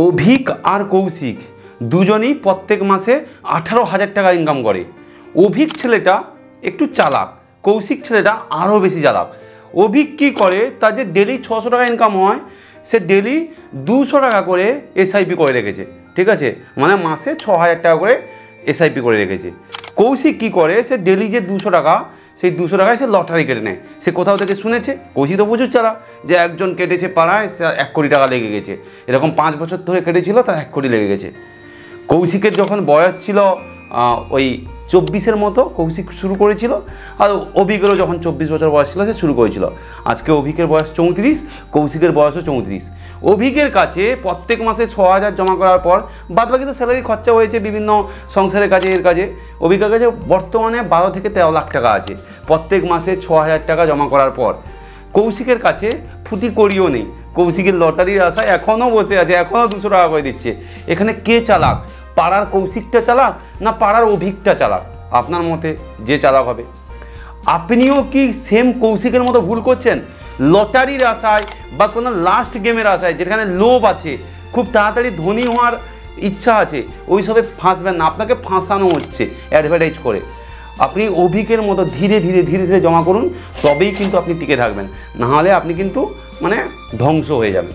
অভিক আর কৌশিক দুজনেই প্রত্যেক মাসে 18,000 টাকা ইনকাম করে। অভিক ছেলেটা একটু চালাক, কৌশিক ছেলেটা আরও বেশি চালাক। অভিক কী করে, তার যে ডেলি 600 টাকা ইনকাম হয়, সে ডেলি 200 টাকা করে এসআইপি করে রেখেছে। ঠিক আছে, মানে মাসে 6,000 টাকা করে এসআইপি করে রেখেছে। কৌশিক কী করে, সে ডেলি যে 200 টাকা, সেই 200 টাকায় সে লটারি কেটে নেয়। সে কোথাও থেকে শুনেছে, কৌশিক তো প্রচুর চালাক, যে একজন কেটেছে পাড়ায়, 1 কোটি টাকা লেগে গেছে। এরকম 5 বছর ধরে কেটেছিল, তার 1 কোটি লেগে গেছে। কৌশিকের যখন বয়স ছিল ওই 24-এর মতো কৌশিক শুরু করেছিল, আর অভিকেরও যখন 24 বছর বয়স ছিল সে শুরু করেছিল। আজকে অভিকের বয়স 34, কৌশিকের বয়সও 34। অভিকের কাছে প্রত্যেক মাসে 6,000 জমা করার পর বাদবাকি তো স্যালারি খরচা হয়েছে বিভিন্ন সংসারের কাজে, এর কাজে। অভিকের কাছে বর্তমানে 12 থেকে 13 লাখ টাকা আছে প্রত্যেক মাসে 6,000 টাকা জমা করার পর। কৌশিকের কাছে ফুটি করিও নেই, কৌশিকের লটারির আশায় এখনও বসে আছে, এখনও 200 টাকা করে দিচ্ছে। এখানে কে চালাক, পাড়ার কৌশিকটা চালাক না পাড়ার অভিকটা চালাক? আপনার মতে যে চালাক হবে। আপনিও কি সেম কৌশিকের মতো ভুল করছেন? লটারির আশায় বা কোনো লাস্ট গেমের আশায়, যেখানে লোভ আছে, খুব তাড়াতাড়ি ধনী হওয়ার ইচ্ছা আছে, ওই সবে ফাঁসবেন না। আপনাকে ফাঁসানো হচ্ছে অ্যাডভার্টাইজ করে। আপনি অভিকের মতো ধীরে ধীরে ধীরে ধীরে জমা করুন, তবেই কিন্তু আপনি টিকে থাকবেন, নাহলে আপনি কিন্তু ধ্বংস হয়ে যাবেন।